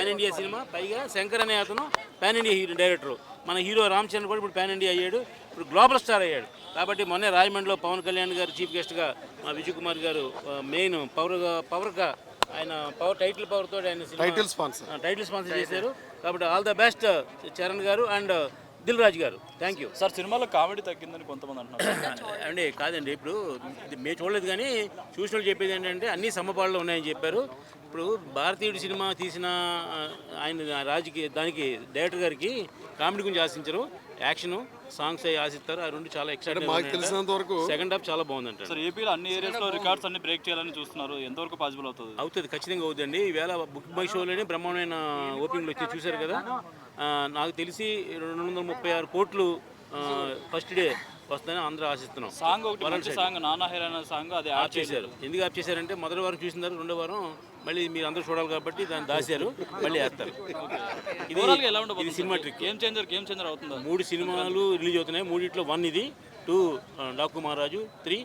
Pan India cinema. పైగా శంకర్ అనే అతను పాన్ ఇండియా డైరెక్టర్. మన హీరో రామ్ చరణ్ కూడా ఇప్పుడు పాన్ ఇండియా అయ్యాడు, ఇప్పుడు గ్లోబల్ స్టార్ అయ్యాడు. కాబట్టి మొన్నే రాజమండ్రిలో పవన్ కళ్యాణ్ గారు చీఫ్ గెస్ట్గా, మా విజయ్ కుమార్ గారు మెయిన్ పవర్గా ఆయన టైటిల్ పవర్తో ఆయన టైటిల్ స్పాన్సర్ చేశారు. కాబట్టి ఆల్ ద బెస్ట్ చరణ్ గారు అండ్ దిల్ రాజు గారు. Thank you sir. సినిమాలో కామెడీ తగ్గిందని కొంతమంది అంటున్నారు అండి. కాదండి, ఇప్పుడు ఇది మేము చూడలేదు కానీ చూసిన వాళ్ళు చెప్పేది ఏంటంటే అన్ని సమపాళ్ళలో ఉన్నాయని చెప్పారు. ఇప్పుడు భారతీయుడు సినిమా తీసిన ఆయన రాజుకి దానికి డైరెక్టర్ గారికి కామెడీ గురించి ఆశించరు, యాక్షన్ సాంగ్స్ అవి ఆశిస్తారు. ఆ రెండు చాలా ఎక్సైటింగ్. సెకండ్ హాఫ్ చాలా బాగుందంట. సార్ ఏపీలో అన్ని ఏరియాస్లో రికార్డ్స్ అన్ని బ్రేక్ చేయాలని చూస్తున్నారు, ఎంతవరకు పాసిబుల్ అవుతుంది? ఖచ్చితంగా అవుతుందండి. ఈవేళ బుక్ మై షోలోనే బ్రహ్మాండమైన ఓపెనింగ్లు వచ్చి చూశారు కదా. నాకు తెలిసి 236 కోట్లు ఫస్ట్ డే వస్తుందని అందరూ ఆశిస్తున్నాం. సాంగ్ ఒకటి మంచి సాంగ్, నానా హైరానా సాంగ్, అది ఆఫ్ చేశారు. ఎందుకు ఆఫ్ చేశారంటే మొదటి వారం చూసిన తర్వాత రెండో వారం మళ్ళీ మీరు అందరూ చూడాలి కాబట్టి దాన్ని దాచారు, మళ్ళీ వేస్తారు. ఇది సినిమా ట్రిక్. గేమ్ చేంజర్ అవుతుంది. 3 సినిమాలు రిలీజ్ అవుతున్నాయి. 3 1 ఇది, 2 డాకు మహారాజు, 3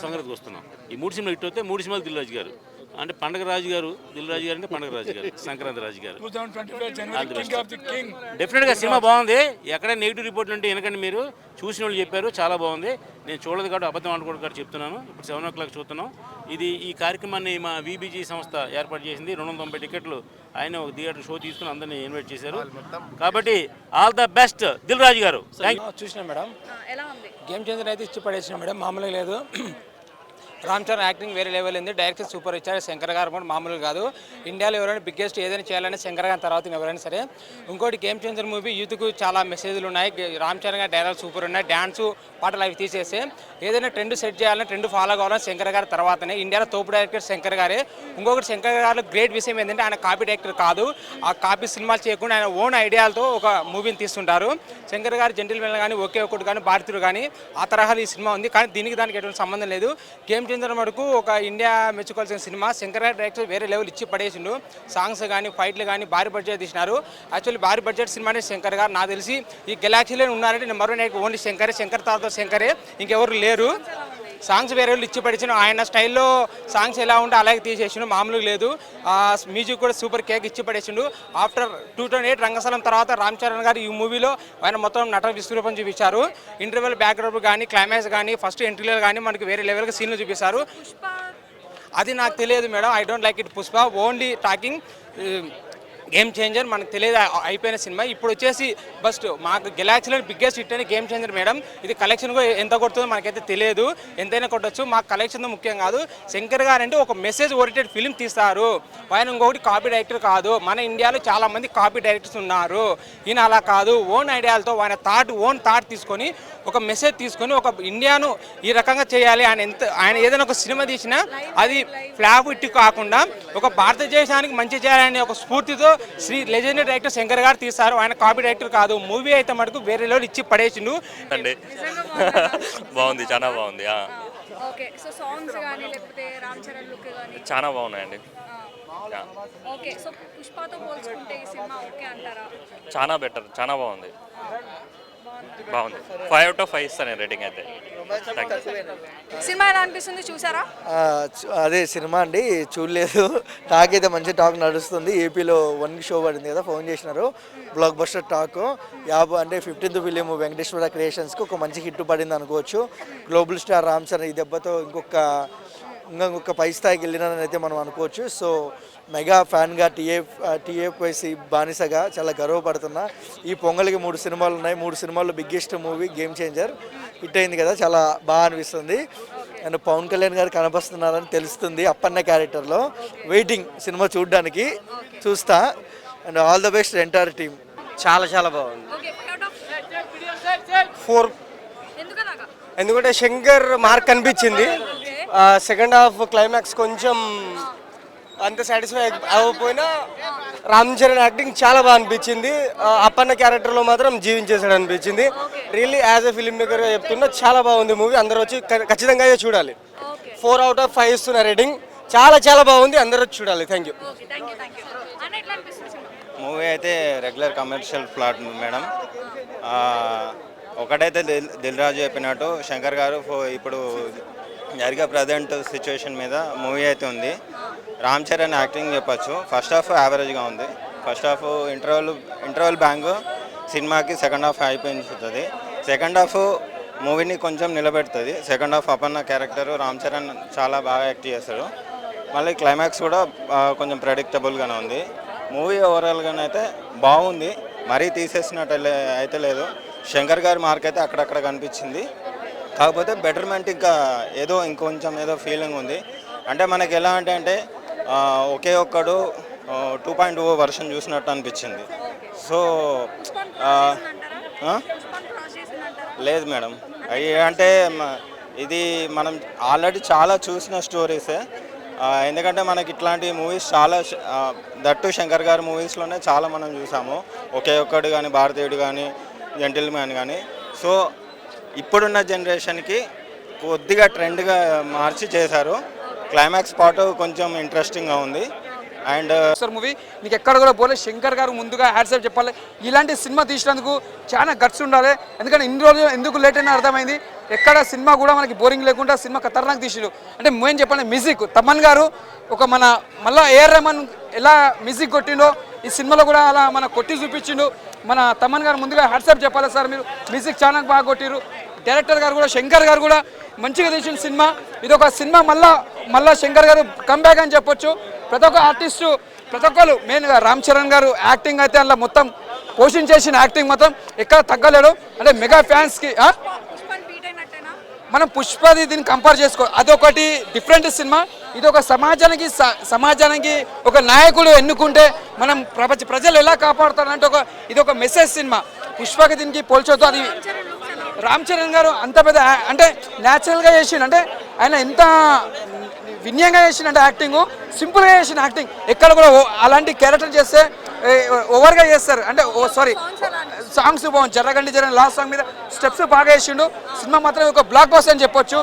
సంక్రాంతికి వస్తున్నాం. ఈ 3 సినిమాలు హిట్ అవుతాయి. 3 సినిమాలు దిల్ రాజు గారు అంటే పండగ రాజు గారు, దిల్ రాజు గారు అంటే పండగ రాజు గారు, సంక్రాంతి రాజు గారు. డెఫినెట్గా సినిమా బాగుంది. ఎక్కడ నెగిటివ్ రిపోర్ట్లు అంటే ఎందుకంటే మీరు చూసిన వాళ్ళు చెప్పారు చాలా బాగుంది. నేను చూడలేదు కాబట్టి అబద్ధం అనుకోవడం కాబట్టి చెప్తున్నాను. ఇప్పుడు 7 o'clock చూస్తున్నాం. ఈ కార్యక్రమాన్ని మా వీబీజీ సంస్థ ఏర్పాటు చేసింది. 290 టికెట్లు ఆయన ఒక థియేటర్ షో తీసుకుని అందరినీ ఇన్వైట్ చేశారు. కాబట్టి all the best Dil Raju గారు. చూసినా మేడం, గేమ్ చేంజర్ అయితే ఇచ్చి పడేసిన మేడం, మామూలుగా లేదు. రామ్ చరణ్ యాక్టింగ్ వేరే లెవెల్ ఉంది, డైరెక్షన్ సూపర్ ఇచ్చారు. శంకర్ గారు కూడా మామూలుగా కాదు. ఇండియాలో ఎవరైనా బిగ్గెస్ట్ ఏదైనా చేయాలంటే శంకర్ గారి తర్వాత ఎవరైనా సరే. ఇంకోటి గేమ్ చేంజర్ మూవీ యూత్కు చాలా మెసేజ్లు ఉన్నాయి. రామ్ చరణ్ గారి డైలాగ్ సూపర్ ఉన్నాయి, డ్యాన్స్ పాటలు అవి తీసేసి ఏదైనా ట్రెండ్ సెట్ చేయాలని, ట్రెండ్ ఫాలో కావాలని శంకర్ గారి తర్వాతనే. ఇండియాలో తోపు డైరెక్టర్ శంకర్ గారే. ఇంకొకటి శంకర్ గారు గ్రేట్ విషయం ఏంటంటే ఆయన కాపీ డైరెక్టర్ కాదు. ఆ కాపీ సినిమాలు చేయకుండా ఆయన ఓన్ ఐడియాలతో ఒక మూవీని తీస్తుంటారు. శంకర్ గారు జెంటిల్మెన్ కానీ, ఒకే ఒకటి కానీ, భారతీయుడు కానీ ఆ తరహాలో ఈ సినిమా ఉంది. కానీ దానికి ఎటువంటి సంబంధం లేదు. గేమ్ చేంజర్ వరకు ఒక ఇండియా మెచ్చుకోవాల్సిన సినిమా. శంకర్ గారి డైరెక్టర్ వేరే లెవెల్ ఇచ్చి పడేసిండు. సాంగ్స్ కానీ, ఫైట్లు కానీ భారీ బడ్జెట్ తీసినారు. యాక్చువల్లీ భారీ బడ్జెట్ సినిమానే శంకర్ గారు. నాకు తెలిసి ఈ గెలాక్సీలో ఉన్నారంటే నెంబర్ 1 ఓన్లీ శంకరే. శంకర్ తర్వాత శంకరే, ఇంకెవరు లేరు. సాంగ్స్ వేరే వాళ్ళు ఇచ్చి పడేసిన ఆయన స్టైల్లో సాంగ్స్ ఎలా ఉంటే అలాగే తీసేసిండు, మామూలుగా లేదు. మ్యూజిక్ కూడా సూపర్ కేక్ ఇచ్చి పడేసిండు. ఆఫ్టర్ 2008 రంగస్థలం తర్వాత రామ్ చరణ్ గారు ఈ మూవీలో ఆయన మొత్తం నట విశ్వరూపం చూపించారు. ఇంటర్వెల్ బ్యాక్గ్రౌండ్ కానీ, క్లైమాక్స్ కానీ, ఫస్ట్ ఎంట్రీలో కానీ మనకి వేరే లెవెల్గా సీన్లు చూపిస్తారు. అది నాకు తెలియదు madam, I don't like it. Pushpa only talking. Game changer మనకు తెలియదు, అయిపోయిన సినిమా. ఇప్పుడు వచ్చేసి బస్ట్ మాకు గెలాక్సీలో బిగ్గెస్ట్ హిట్ అని గేమ్ చేంజర్ మేడం. ఇది కలెక్షన్ కూడా ఎంత కొడుతుందో మనకైతే తెలియదు, ఎంతైనా కొట్టచ్చు. మాకు కలెక్షన్ ముఖ్యం కాదు. శంకర్ గారు అంటే ఒక మెసేజ్ ఓరియంటెడ్ ఫిల్మ్ తీస్తారు. ఆయన ఇంకొకటి కాపీ డైరెక్టర్ కాదు. మన ఇండియాలో చాలా మంది కాపీ డైరెక్టర్స్ ఉన్నారు. ఈయన అలా కాదు, ఓన్ ఐడియాలతో ఆయన ఓన్ థాట్ తీసుకొని ఒక మెసేజ్ తీసుకొని ఒక ఇండియాను ఈ రకంగా చేయాలి. ఆయన ఏదైనా ఒక సినిమా తీసినా అది ఫ్లాప్ హిట్ కాకుండా ఒక భారతదేశానికి మంచి చేయాలనే ఒక స్ఫూర్తితో లెజెండరీ డైరెక్టర్ శంకర్ గారు తీస్తారు. ఆయన కాపీ డైరెక్టర్ కాదు. మూవీ అయితే మటుకు వేరే లో ఇచ్చి పడేసిండు అండి. బాగుంది, చాలా బాగుంది. చాలా బాగున్నాయండి. చాలా బెటర్, చాలా బాగుంది. 5 out of 5 ఇస్తాను రేటింగ్ అయితే. సినిమా ఎలా అనిపిస్తుంది, చూసారా? అదే సినిమా అండి, చూడలేదు. టాక్ అయితే మంచి టాక్ నడుస్తుంది. ఏపీలో 1 షో పడింది కదా, ఫోన్ చేసినారు. Block buster talk. అంటే 15th ఫిలిం వెంకటేశ్వర క్రియేషన్స్కి ఒక మంచి హిట్ పడింది అనుకోవచ్చు. గ్లోబల్ స్టార్ రామ్ చరణ్ ఈ దెబ్బతో ఇంకొక పై స్థాయికి వెళ్ళినారని అయితే మనం అనుకోవచ్చు. సో మెగా ఫ్యాన్గా, టీఏఎఫ్ఐసి బానిసగా చాలా గర్వపడుతున్నా. ఈ పొంగల్కి 3 సినిమాలు ఉన్నాయి. 3 సినిమాల్లో biggest movie game changer hit అయింది కదా, చాలా బాగా అనిపిస్తుంది. అండ్ పవన్ కళ్యాణ్ గారు కనపస్తున్నారని తెలుస్తుంది అప్పన్న క్యారెక్టర్లో. వెయిటింగ్ సినిమా చూడడానికి, చూస్తా. And all the best entire team. చాలా బాగుంది. 4. ఎందుకంటే శంకర్ మార్క్ కనిపించింది. సెకండ్ హాఫ్ క్లైమాక్స్ కొంచెం అంత సాటిస్ఫై అవ్వకపోయినా రామ్ చరణ్ యాక్టింగ్ చాలా బాగా అనిపించింది. అప్పన్న క్యారెక్టర్లో మాత్రం జీవించేసాడు అనిపించింది. రియల్లీ యాజ్ ఎ ఫిల్మ్ మేకర్గా చెప్తున్నా చాలా బాగుంది మూవీ. అందరూ వచ్చి ఖచ్చితంగా చూడాలి. 4 out of 5 ఇస్తున్న రేటింగ్. చాలా బాగుంది, అందరూ వచ్చి చూడాలి. Thank you. మూవీ అయితే రెగ్యులర్ కమర్షియల్ ప్లాట్ మేడం. ఒకటైతే దిల్ రాజు చెప్పినట్టు శంకర్ గారు ఇప్పుడు జరిగే ప్రజెంట్ సిచ్యువేషన్ మీద మూవీ అయితే ఉంది. రామ్ చరణ్ యాక్టింగ్ చెప్పచ్చు. ఫస్ట్ హాఫ్ యావరేజ్గా ఉంది. ఫస్ట్ హాఫ్ ఇంటర్వల్ బ్యాంగ్ సినిమాకి సెకండ్ హాఫ్ అయిపోయించుతుంది. సెకండ్ హాఫ్ మూవీని కొంచెం నిలబెడుతుంది. Second half అపన్న character Ram Charan చాలా బాగా యాక్ట్ చేస్తాడు. మళ్ళీ క్లైమాక్స్ కూడా కొంచెం ప్రెడిక్టబుల్గానే ఉంది. మూవీ ఓవరాల్గానే అయితే బాగుంది. మరీ తీసేసినట్టు అయితే లేదు. శంకర్ గారి మార్క్ అయితే అక్కడక్కడ కనిపించింది. కాకపోతే బెటర్మెంట్ ఇంకా ఇంకొంచెం ఫీలింగ్ ఉంది. అంటే మనకి ఎలా అంటే ఒకే ఒక్కడు 2.0 వర్షన్ చూసినట్టు అనిపించింది. సో లేదు మేడం, అంటే ఇది మనం ఆల్రెడీ చాలా చూసిన స్టోరీసే. ఎందుకంటే మనకి ఇట్లాంటి మూవీస్ చాలా దట్టు శంకర్ గారి మూవీస్లోనే చాలా మనం చూసాము. ఒకే ఒక్కడు కానీ, భారతీయుడు కానీ, జెంటిల్మ్యాన్ కానీ. సో ఇప్పుడున్న జనరేషన్కి కొద్దిగా ట్రెండ్గా మార్చి చేశారు. క్లైమాక్స్ పార్ట్ కొంచెం ఇంట్రెస్టింగ్గా ఉంది. అండ్ సార్ మూవీ నీకు ఎక్కడ కూడా పోలే. శంకర్ గారు ముందుగా హ్యాట్సాప్ చెప్పాలి. ఇలాంటి సినిమా తీసినందుకు చాలా గట్స్ ఉండాలి. ఎందుకంటే ఇన్ని రోజులు ఎందుకు లేట్ అయినా అర్థమైంది. ఎక్కడ సినిమా కూడా మనకి బోరింగ్ లేకుండా సినిమా ఖతర్నాక్ తీసిరు. అంటే మెయిన్ చెప్పండి మ్యూజిక్ తమన్ గారు ఒక మళ్ళీ ఏఆర్ రెహమాన్ ఎలా మ్యూజిక్ కొట్టిండో ఈ సినిమాలో కూడా అలా మన కొట్టి చూపించిండు. మన తమన్ గారు ముందుగా హ్యాట్సాప్ చెప్పాలి సార్. మీరు మ్యూజిక్ చాలా బాగా కొట్టిరు. డైరెక్టర్ గారు కూడా శంకర్ గారు కూడా మంచిగా తీసిన సినిమా. ఇది ఒక సినిమా మళ్ళా శంకర్ గారు కంబ్యాక్ అని చెప్పొచ్చు. ప్రతి ఒక్క ఆర్టిస్టు ప్రతి ఒక్కరు మెయిన్గా రామ్ చరణ్ గారు యాక్టింగ్ అయితే అందులో మొత్తం పోషించేసిన యాక్టింగ్ మొత్తం ఎక్కడ తగ్గలేడు. అంటే మెగా ఫ్యాన్స్కి మనం పుష్పది దీన్ని కంపేర్ చేసుకో. అదొకటి డిఫరెంట్ సినిమా. ఇది ఒక సమాజానికి ఒక నాయకుడు ఎన్నుకుంటే మనం ప్రజలు ఎలా కాపాడుతారంటే ఇది ఒక మెసేజ్ సినిమా. పుష్పకి దీనికి పోల్చొద్దు. అది రామ్ చరణ్ గారు అంత పెద్ద అంటే న్యాచురల్గా చేసిండు. అంటే ఆయన ఎంత వినయంగా చేసిండంటే యాక్టింగ్ సింపుల్గా చేసిన యాక్టింగ్. ఎక్కడ కూడా అలాంటి క్యారెక్టర్ చేస్తే ఓవర్గా చేస్తారు. అంటే సారీ సాంగ్స్ బాగుంది. జరగండి లాస్ట్ సాంగ్ మీద స్టెప్స్ బాగా వేసిండు. సినిమా మాత్రం ఒక బ్లాక్ బాస్టర్ అని చెప్పొచ్చు.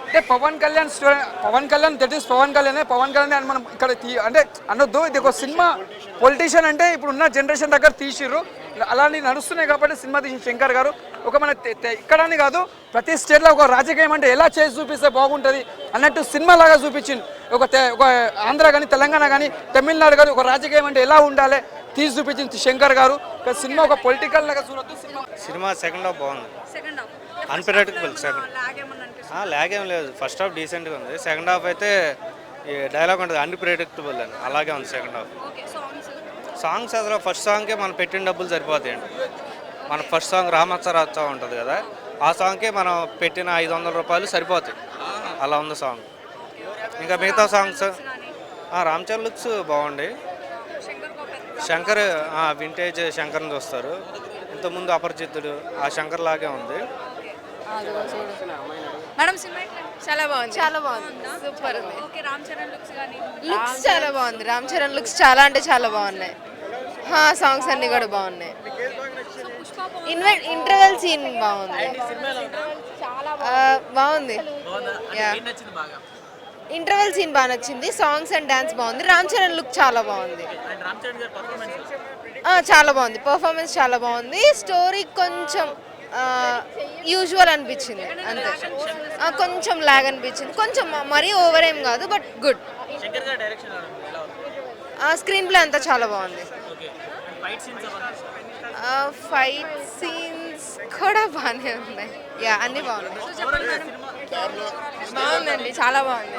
అంటే పవన్ కళ్యాణ్ దట్ ఈస్ పవన్ కళ్యాణ్ అని మనం ఇక్కడ అంటే అనొద్దు. ఇది ఒక సినిమా పొలిటీషియన్ అంటే ఇప్పుడు ఉన్న జనరేషన్ దగ్గర తీసిర్రు. అలాంటి నడుస్తున్నాయి కాబట్టి సినిమా తీసిన శంకర్ గారు ఒక మన ఇక్కడని కాదు ప్రతి స్టేట్లో ఒక రాజకీయం అంటే ఎలా చేసి చూపిస్తే బాగుంటుంది అన్నట్టు సినిమా లాగా చూపించింది. ఒక ఆంధ్ర కానీ, తెలంగాణ కానీ, తమిళనాడు కానీ ఒక రాజకీయం అంటే ఎలా ఉండాలి తీసి చూపించింది శంకర్ గారు. సినిమా ఒక పొలిటికల్ లాగా చూడొద్దు. సినిమా సెకండ్ హాఫ్ బాగుంది. అన్ప్రెడిక్టబుల్. లాగ్ ఏం లేదు. ఫస్ట్ హాఫ్ డీసెంట్గా ఉంది. సెకండ్ హాఫ్ అయితే డైలాగ్ ఉంటుంది అన్ప్రెడిక్టబుల్ అని, అలాగే ఉంది సెకండ్ హాఫ్. సాంగ్స్ అసలు ఫస్ట్ సాంగ్కే మనం పెట్టిన డబ్బులు సరిపోతాయండి. మన ఫస్ట్ సాంగ్ రామచ్చరాచ్చ ఉంటుంది కదా, ఆ సాంగ్కే మనం పెట్టిన 500 రూపాయలు సరిపోతాయి. అలా ఉంది సాంగ్. ఇంకా మిగతా సాంగ్స్ రామ్ చరణ్ లుక్స్ బాగుంది. శంకర్ వింటేజ్ శంకర్ని చూస్తారు. ఇంతకుముందు అపరిచితుడు ఆ శంకర్ లాగే ఉంది. మేడం సినిమా చాలా బాగుంది. చాలా బాగుంది. సూపర్ ఉంది. ఓకే రామ్ చరణ్ లుక్స్ చాలా బాగుంది. రామ్ చరణ్ లుక్స్ చాలా అంటే చాలా బాగున్నాయి. సాంగ్స్ అన్ని కూడా బాగున్నాయి. ఇంటర్వెల్ సీన్ బాగుంది. బాగుంది. ఇంటర్వెల్ సీన్ బాగా నచ్చింది. సాంగ్స్ అండ్ డాన్స్ బాగుంది. రామ్ చరణ్ లుక్ చాలా బాగుంది. చాలా బాగుంది. పర్ఫార్మెన్స్ చాలా బాగుంది. స్టోరీ కొంచెం యూజువల్ అనిపించింది అంతే. కొంచెం లాగ్ అనిపించింది. కొంచెం మరీ ఓవర్ ఏం కాదు, బట్ గుడ్. స్క్రీన్ ప్లే అంతా చాలా బాగుంది. ఫైట్ సీన్స్ కూడా బాగానే ఉన్నాయి. అన్నీ బాగున్నాయి. బాగుందండి, చాలా బాగుంది.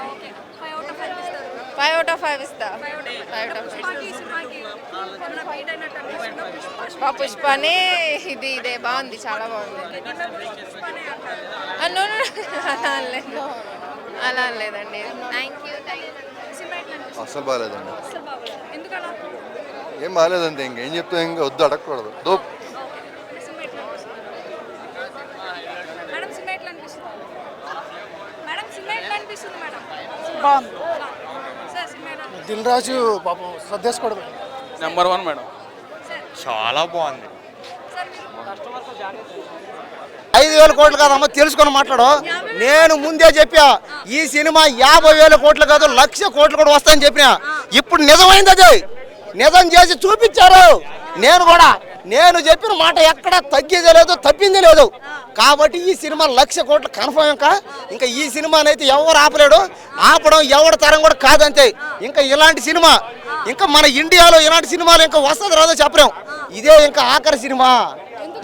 5 out of 5 ఇస్తా. పుష్పనే ఇదే బాగుంది, చాలా బాగుంది. అలా లేదండి. Thank you. అసలు బాగాలేదండి. ఏం బాగాలేదండి. ఇంకేం చెప్తా, ఇంకా వద్దు, అడగకూడదు. దిల్ రాజు పాపం శ్రద్ధేసుకోవడం నెంబర్ 1 మేడం. చాలా బాగుంది. 5,000 కోట్లు కాదమ్మా, తెలుసుకొని మాట్లాడు. నేను ముందే చెప్పా ఈ సినిమా 50,000 కోట్లు కాదు, 1,00,000 కోట్లు కూడా వస్తాయని చెప్పినా. ఇప్పుడు నిజమైంది. అది నిజం చేసి చూపించారు. నేను కూడా నేను చెప్పిన మాట ఎక్కడ తగ్గేదే లేదు, తప్పిందే లేదు. కాబట్టి ఈ సినిమా 1,00,000 కోట్లు కన్ఫర్మ్. ఇంకా ఈ సినిమానైతే ఎవరు ఆపలేడు, ఆపడం ఎవరి తరం కూడా కాదంతే. ఇంకా ఇలాంటి సినిమా ఇంకా మన ఇండియాలో ఇలాంటి సినిమాలు ఇంకా వస్తుంది రాదో చెప్పలేం. ఇదే ఇంకా ఆఖరి సినిమా.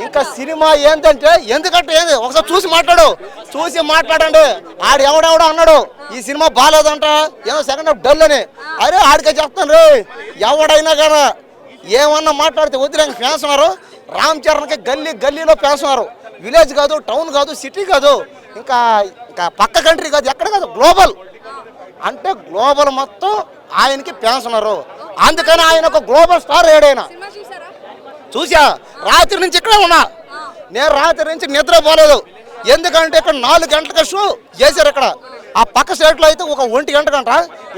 ఇంకా సినిమా ఏంటంటే ఎందుకంటే ఏంది ఒకసారి చూసి మాట్లాడండి. ఆడు ఎవడెవడో అన్నాడు ఈ సినిమా బాగాలేదంట, ఏమో సెకండ్ హాఫ్ డల్ అని. అరే ఆడికే చెప్తాను రే, ఎవడైనా కదా ఏమన్నా మాట్లాడితే వదిలే ఫ్యాన్స్ ఉన్నారు. రామ్ చరణ్కి గల్లీలో ఫ్యాన్స్ ఉన్నారు. విలేజ్ కాదు, టౌన్ కాదు, సిటీ కాదు, ఇంకా పక్క కంట్రీ కాదు, ఎక్కడ కాదు, గ్లోబల్ అంటే గ్లోబల్ మొత్తం ఆయనకి ఫ్యాన్స్ ఉన్నారు. అందుకని ఆయన ఒక గ్లోబల్ స్టార్ ఏడైనా చూసా. రాత్రి నుంచి ఇక్కడే ఉన్నా నేను, రాత్రి నుంచి నిద్రపోలేదు. ఎందుకంటే ఇక్కడ 4 గంటలకి షో చేశారు. ఇక్కడ ఆ పక్క స్టేట్లో అయితే ఒక 1 గంట,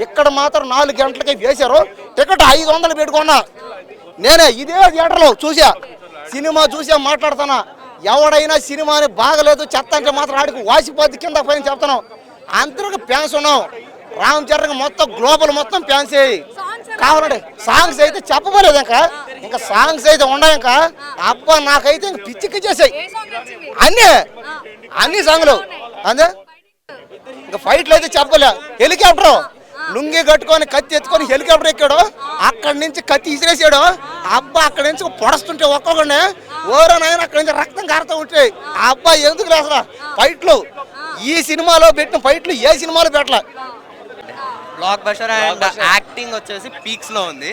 ఇక్కడ మాత్రం 4 గంటలకి వేశారు. టికెట్ 500 పెట్టుకున్నా. నేనే ఇదే థియేటర్లో సినిమా చూసా మాట్లాడుతున్నా. ఎవడైనా సినిమాని బాగలేదు చెత్త అంటే మాత్రం ఆడికి వాసిపోద్ది కింద పైన చెప్తున్నాం. అందరికి ఫ్యాన్స్ ఉన్నాం. రామ్ చరణ్ మొత్తం గ్లోబల్ మొత్తం ఫ్యాన్స్ కావాలంటే సాంగ్స్ అయితే చెప్పలేదు. ఇంకా సాంగ్స్ అయితే ఉన్నాయి. ఇంకా అబ్బా నాకైతే ఇంక పిచ్చిక్కిచ్చేసాయి అన్ని సాంగ్లు. అంతే ఇంకా ఫైట్లు అయితే చెప్పలే. హెలికాప్టర్ లుంగి కట్టుకొని కత్తి ఎత్తుకొని హెలికాప్టర్ ఎక్కాడు. అక్కడి నుంచి కత్తి ఇసిరేసాడు. అబ్బా అక్కడి నుంచి పొడస్తుంటే ఒక్కొక్కడిని ఓరనైనా అక్కడి నుంచి రక్తం కారుతూ ఉంటాయి. ఆ అబ్బాయి ఎందుకు లేసరా ఫైట్లు ఈ సినిమాలో పెట్టిన ఫైట్లు ఏ సినిమాలో పెట్టలే. బ్లాక్ బస్టర్ అండ్ యాక్టింగ్ వచ్చేసి పీక్స్ లో ఉంది.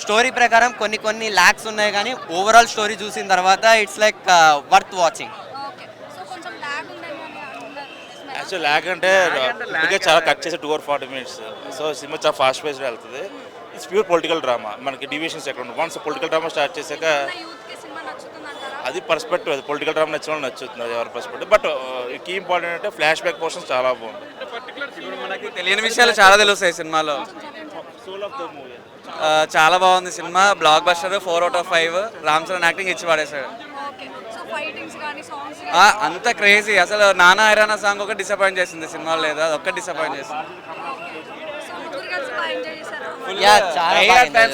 స్టోరీ ప్రకారం కొన్ని ల్యాక్స్ ఉన్నాయి, కానీ ఓవరాల్ స్టోరీ చూసిన తర్వాత it's like worth watching. Actual lag అంటే ఇప్పటికే చాలా కట్ చేసి 2 or 40 minutes. సో సినిమా చాలా ఫాస్ట్ పేస్లో వెళ్తుంది. It's pure political drama. మనకి డివిజన్స్ ఎక్కడ ఉంటుంది. వన్స్ పొలిటికల్ డ్రామా స్టార్ట్ చేశాక అది పర్స్పెక్టివ్. అది పొలిటికల్ డ్రామా నచ్చడం నచ్చుతుంది, అది ఎవరి పర్స్పెక్టివ్. బట్ కీ ఇంపార్టెంట్ అంటే ఫ్లాష్ బ్యాక్ పోర్షన్స్ చాలా బాగుంది. మనకి తెలియని విషయాలు చాలా తెలుస్తాయి సినిమాలో. చాలా బాగుంది cinema. Block buster 4 out of 5. Ram Charan acting ఇచ్చి పడేశాడు. అంత క్రేజీ. అసలు నానా హైరానా సాంగ్ ఒక డిసప్పాయింట్ చేసింది సినిమాలో. లేదు అది ఒక్క డిసప్పాయింట్ చేసింది.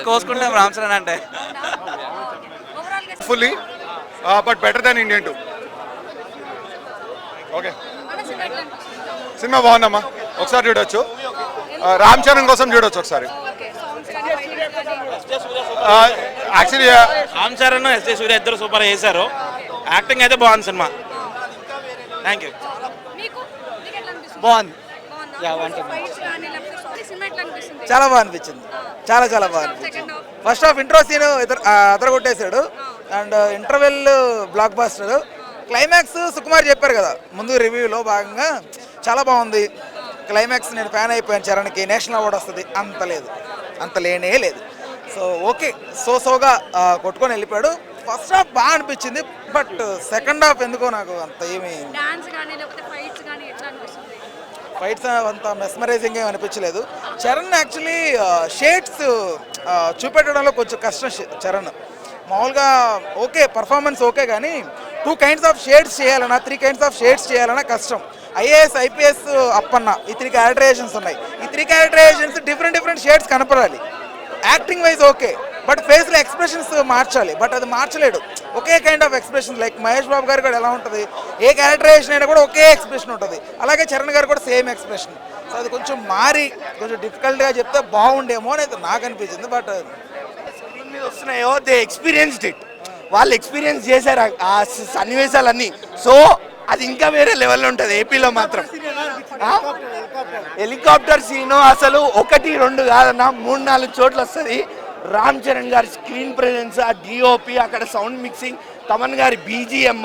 కోసుకుంటాం రామ్ చరణ్ అంటే. Fully but better than Indian 2. Okay cinema బాగుందమ్మా, ఒకసారి చూడొచ్చు. రామ్ చరణ్ కోసం చూడొచ్చు ఒకసారి. యాక్చువల్లీ రామ్ చరణ్ ఎస్జే సూర్య ఇద్దరు సూపర్ చేశారు. యాక్టింగ్ అయితే బాగుంది సినిమా. Thank you. బాగుంది, చాలా బాగా అనిపించింది. చాలా బాగా అనిపించింది. ఫస్ట్ హాఫ్ ఇంట్రో సీన్ అదరగొట్టేశాడు. And interval blockbuster. Climax Sukumar చెప్పారు కదా ముందు రివ్యూలో భాగంగా, చాలా బాగుంది. క్లైమాక్స్ నేను ఫ్యాన్ అయిపోయాను. చరణ్కి నేషనల్ అవార్డు వస్తుంది అంత లేనే లేదు. సో ఓకే, సోగా కొట్టుకొని వెళ్ళిపోయాడు. ఫస్ట్ హాఫ్ బాగా అనిపించింది, బట్ సెకండ్ హాఫ్ ఎందుకో నాకు అంత ఏమి ఫైట్స్ అంత మెస్మరైజింగ్ ఏమి అనిపించలేదు. చరణ్ యాక్చువల్లీ షేడ్స్ చూపెట్టడంలో కొంచెం కష్టం. చరణ్ మామూలుగా ఓకే, పర్ఫార్మెన్స్ ఓకే, కానీ 2 kinds of షేడ్స్ చేయాలన్నా 3 kinds of షేడ్స్ చేయాలన్నా కష్టం. ఐఏఎస్ ఐపీఎస్ అప్పన్న ఈ 3 క్యారెక్టరైజేషన్స్ ఉన్నాయి. ఈ 3 క్యారెక్టరైజేషన్స్ డిఫరెంట్ షేడ్స్ కనపడాలి. యాక్టింగ్ వైజ్ ఓకే, బట్ ఫేస్లో ఎక్స్ప్రెషన్స్ మార్చాలి. బట్ అది మార్చలేడు. ఒకే kind of expressions. Like Mahesh Babu గారు కూడా ఎలా ఉంటుంది, ఏ క్యారెక్టరైజేషన్ అయినా కూడా ఒకే ఎక్స్ప్రెషన్ ఉంటుంది. అలాగే చరణ్ గారు కూడా సేమ్ ఎక్స్ప్రెషన్. సో అది కొంచెం కొంచెం డిఫికల్ట్గా చెప్తే బాగుండేమో అనేది నాకు అనిపించింది. బట్ వస్తున్నాయో దే ఎక్స్పీరియన్స్డ్ ఇట్. వాళ్ళు ఎక్స్పీరియన్స్ చేశారు ఆ సన్నివేశాలన్నీ. సో అది ఇంకా వేరే లెవెల్లో ఉంటుంది. ఏపీలో మాత్రం హెలికాప్టర్ సీను అసలు 1, 2 కాదన్నా 3, 4 చోట్ల వస్తుంది. రామ్ చరణ్ గారి స్క్రీన్ ప్రెజెన్స్, ఆ డిఓపి, అక్కడ సౌండ్ మిక్సింగ్, తమన్ గారి బీజిఎం,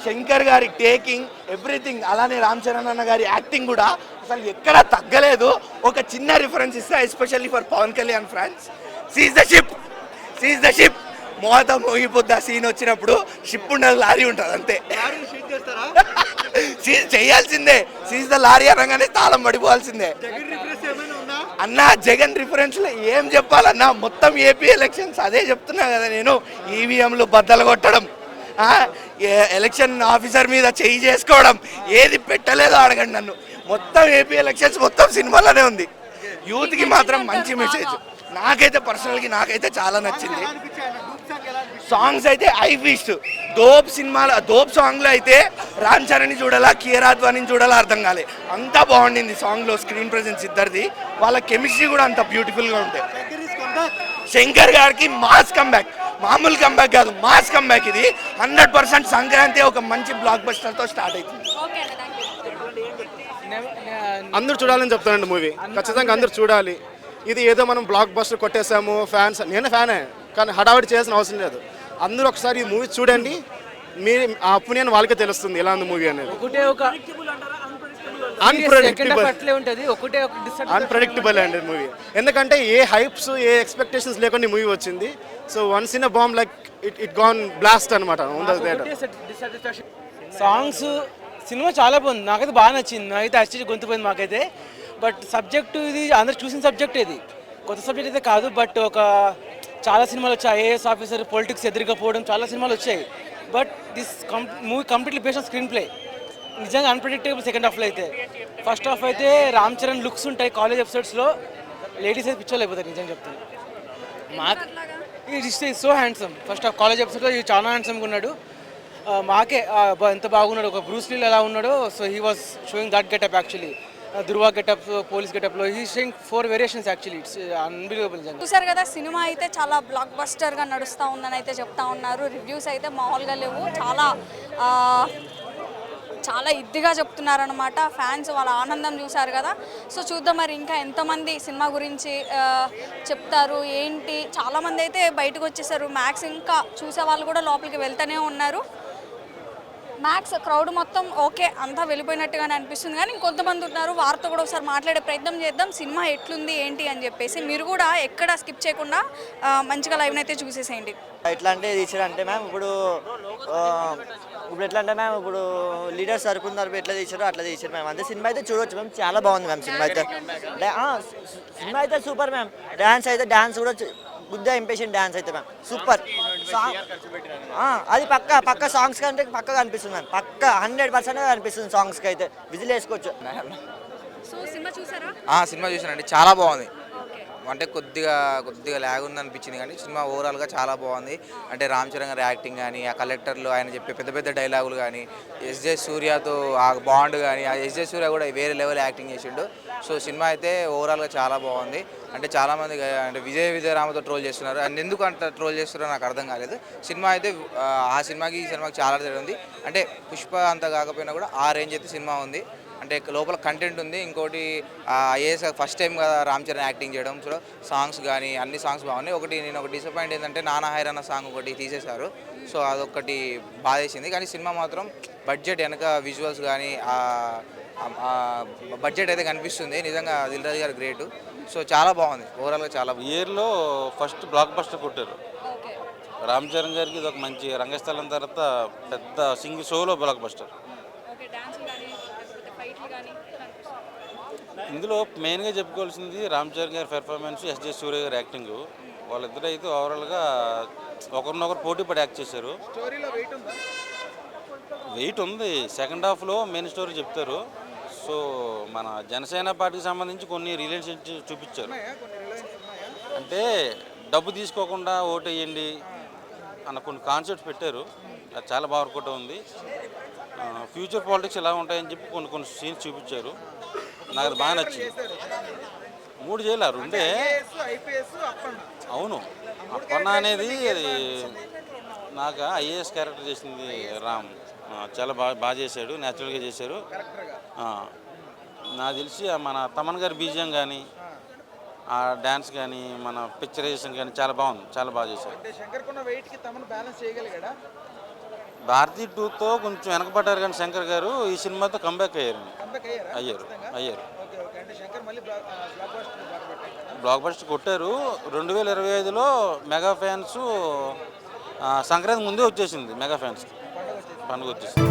శంకర్ గారి టేకింగ్, ఎవ్రీథింగ్. అలానే రామ్ చరణ్ అన్న గారి యాక్టింగ్ కూడా అసలు ఎక్కడా తగ్గలేదు. ఒక చిన్న రిఫరెన్స్ ఇస్తా, especially for Pawan Kalyan fans. Seize the ship మోత మోగిపోద్ది. ఆ సీన్ వచ్చినప్పుడు షిప్ ఉండదు, లారీ ఉంటుంది అంతే. సీజ్ చేయాల్సిందే. సీజ్ ద లారీ అనగానే తాళం పడిపోవాల్సిందే అన్నా. జగన్ రిఫరెన్స్ లో ఏం చెప్పాలన్నా, మొత్తం ఏపీ ఎలక్షన్స్ అదే చెప్తున్నా కదా నేను. ఈవీఎంలు బద్దలు కొట్టడం, ఎలక్షన్ ఆఫీసర్ మీద చేయి చేసుకోవడం, ఏది పెట్టలేదో అడగండి నన్ను. మొత్తం ఏపీ ఎలక్షన్స్ మొత్తం సినిమాలోనే ఉంది. యూత్కి మాత్రం మంచి మెసేజ్. నాకైతే పర్సనల్గా నాకైతే చాలా నచ్చింది. సాంగ్స్ అయితే ఐ ఫీస్ట్. దోప్ సినిమాలో దోప్ సాంగ్లో అయితే రామ్ చరణ్ని చూడాలా, కియారా అద్వానీని చూడాలా అర్థం కాలే. అంతా బాగుండింది సాంగ్లో. స్క్రీన్ ప్రెజెన్స్ ఇద్దరిది, వాళ్ళ కెమిస్ట్రీ కూడా అంత బ్యూటిఫుల్గా ఉంటాయి. శంకర్ గారికి మాస్ కంబ్యాక్, మామూలు కంబ్యాక్ కాదు, మాస్ కంబ్యాక్. ఇది 100% సంక్రాంతి ఒక మంచి బ్లాక్ బస్టర్తో స్టార్ట్ అవుతుంది. అందరూ చూడాలని చెప్తానండి మూవీ. ఖచ్చితంగా అందరూ చూడాలి. ఇది ఏదో మనం బ్లాక్ బస్టర్ కొట్టేసాము ఫ్యాన్స్, నేను ఫ్యానే, కానీ హడావిడి చేయాల్సిన అవసరం లేదు. అందరూ ఒకసారి ఈ మూవీ చూడండి, మీ ఆ ఒపీనియన్ వాళ్ళకే తెలుస్తుంది ఎలా ఉంది మూవీ అనేది. ఒకటే ఒక అన్ప్రెడిక్టబుల్ అండి మూవీ. ఎందుకంటే ఏ హైప్స్ ఏ ఎక్స్పెక్టేషన్స్ లేకుండా మూవీ వచ్చింది. So once in a bomb like it gone blast అనమాట. సాంగ్స్ సినిమా చాలా బాగుంది, నాకైతే బాగా నచ్చింది. నాకైతే అచ్చి గొంతుపోయింది మాకైతే. బట్ సబ్జెక్టు ఇది అందరు చూసిన సబ్జెక్ట్, ఇది కొత్త సబ్జెక్ట్ అయితే కాదు. బట్ ఒక చాలా సినిమాలు వచ్చాయి, ఐఏఎస్ ఆఫీసర్ పొలిటిక్స్ ఎదురుకపోవడం, చాలా సినిమాలు వచ్చాయి. But this movie completely based on screen play. నిజంగా అన్ప్రెడిక్టబుల్ సెకండ్ హాఫ్లో అయితే. ఫస్ట్ హాఫ్ అయితే రామ్ చరణ్ లుక్స్ ఉంటాయి కాలేజ్ ఎపిసోడ్స్లో, లేడీస్ అయితే పిక్చర్లు అయిపోతారు నిజంగా చెప్తాను. మాకు it is so handsome. First half college ఎపిసోడ్లో చాలా హ్యాండ్సమ్గా ఉన్నాడు. మాకే ఎంత బాగున్నాడు, ఒక బ్రూస్ లీ ఎలా ఉన్నాడో. So he was showing that getup actually. దుర్వా గెటప్, పోలీస్ గెటప్లో he showing 4 variations actually. It's unbelievable. చూసారు కదా, సినిమా అయితే చాలా బ్లాక్ బస్టర్గా నడుస్తూ ఉందని అయితే చెప్తా ఉన్నారు. రివ్యూస్ అయితే మామూలుగా లేవు, చాలా ఇదిగా చెప్తున్నారనమాట. ఫ్యాన్స్ వాళ్ళ ఆనందం చూశారు కదా. సో చూద్దాం మరి ఇంకా ఎంతమంది సినిమా గురించి చెప్తారు ఏంటి. చాలామంది అయితే బయటకు వచ్చేసారు, మ్యాక్స్ ఇంకా చూసే వాళ్ళు కూడా లోపలికి వెళ్తూనే ఉన్నారు. మ్యాక్స్ క్రౌడ్ మొత్తం ఓకే అంతా వెళ్ళిపోయినట్టుగానే అనిపిస్తుంది, కానీ ఇంకొంతమంది ఉన్నారు. వారితో కూడా ఒకసారి మాట్లాడే ప్రయత్నం చేద్దాం, సినిమా ఎట్లుంది ఏంటి అని చెప్పేసి. మీరు కూడా ఎక్కడ స్కిప్ చేయకుండా మంచిగా లైవ్ అయితే చూసేసేయండి. ఎట్లా అంటే తీసారంటే మ్యామ్ ఇప్పుడు ఎట్లా అంటే మ్యామ్ ఇప్పుడు లీడర్స్ తరపున తరపు ఎట్లా తీసారో అట్లా తీసారు మ్యామ్. అంతే సినిమా అయితే చూడవచ్చు మ్యామ్, చాలా బాగుంది మ్యామ్ సినిమా అయితే. సినిమా అయితే సూపర్ మ్యామ్. డ్యాన్స్ కూడా గుద్దా ఇంపేషన్ డ్యాన్స్ అయితే మ్యామ్ సూపర్. అది పక్క సాంగ్స్ కంటే పక్కగా అనిపిస్తుంది మ్యామ్, పక్క 100% అనిపిస్తుంది సాంగ్స్కి అయితే. విజిల్ వేసుకోవచ్చు. సినిమా చూసానండి, చాలా బాగుంది. అంటే కొద్దిగా ల్యాగ్ ఉంది అనిపించింది, కానీ సినిమా ఓవరాల్గా చాలా బాగుంది. అంటే రామ్ చరణ్ గారి యాక్టింగ్ కానీ, ఆ కలెక్టర్లు ఆయన చెప్పే పెద్ద డైలాగులు కానీ, ఎస్జే సూర్యతో ఆ బాండ్ కానీ, ఆ ఎస్జే సూర్య కూడా వేరే లెవెల్ యాక్టింగ్ చేసిండు. సో సినిమా అయితే ఓవరాల్గా చాలా బాగుంది. అంటే చాలామంది అంటే విజయ్ రామతో ట్రోల్ చేస్తున్నారు, అండ్ ఎందుకు అంత ట్రోల్ చేస్తున్నారో నాకు అర్థం కాలేదు. సినిమా అయితే ఆ సినిమాకి ఈ సినిమాకి చాలా తేడా ఉంది. అంటే పుష్ప అంత కాకపోయినా కూడా ఆ రేంజ్ అయితే సినిమా ఉంది. అంటే లోపల కంటెంట్ ఉంది. ఇంకోటి ఐఏఎస్ ఫస్ట్ టైం కదా రామ్ చరణ్ యాక్టింగ్ చేయడం. సో సాంగ్స్ కానీ అన్ని సాంగ్స్ బాగున్నాయి. నేను ఒక డిసప్పాయింట్ ఏంటంటే నానా హైరానా సాంగ్ ఒకటి తీసేశారు. సో అదొకటి బాధేసింది. కానీ సినిమా మాత్రం బడ్జెట్ వెనక విజువల్స్ కానీ బడ్జెట్ అయితే కనిపిస్తుంది. నిజంగా దిల్ రాజు గారు గ్రేటు. సో చాలా బాగుంది ఓవరాల్గా. చాలా ఇయర్లో ఫస్ట్ బ్లాక్ బస్టర్ కొట్టారు రామ్ చరణ్ గారికి. ఇది ఒక మంచి రంగస్థలం తర్వాత పెద్ద సింగిల్ షోలో బ్లాక్ బస్టర్. ఇందులో మెయిన్గా చెప్పుకోవాల్సింది రామ్ చరణ్ గారి పెర్ఫార్మెన్స్, ఎస్జే సూర్య గారి యాక్టింగ్. వాళ్ళిద్దరూ అయితే ఓవరాల్గా ఒకరినొకరు పోటీ పడి యాక్ట్ చేశారు. వెయిట్ ఉంది. సెకండ్ హాఫ్లో మెయిన్ స్టోరీ చెప్తారు. సో మన జనసేన పార్టీకి సంబంధించి కొన్ని రిలేషన్స్ చూపించారు. అంటే డబ్బు తీసుకోకుండా ఓటు వేయండి అన్న కొన్ని కాన్సెప్ట్స్ పెట్టారు. అది చాలా బాగా వర్కౌట్ ఉంది. ఫ్యూచర్ పాలిటిక్స్ ఎలా ఉంటాయని చెప్పి కొన్ని సీన్స్ చూపించారు. నాకు అది బాగా నచ్చింది. 3 చేయాలి 2. అవును, అప్పన్న అనేది అది నాకు ఐఏఎస్ క్యారెక్టర్ చేసింది రామ్. చాలా బాగా చేశాడు, న్యాచురల్గా చేశారు. నాకు తెలిసి మన తమన్ గారి బీజియం కానీ, ఆ డ్యాన్స్ కానీ, మన పిక్చరైజేషన్ కానీ చాలా బాగుంది, చాలా బాగా చేశారు. భారతీ 2తో కొంచెం వెనకబడ్డారు, కానీ శంకర్ గారు ఈ సినిమాతో కంబ్యాక్ అయ్యారు. బ్లాక్ బస్టర్ కొట్టారు. 2025లో మెగా ఫ్యాన్స్ సంక్రాంతి ముందే వచ్చేసింది. మెగా ఫ్యాన్స్కి పండుగ వచ్చేసింది.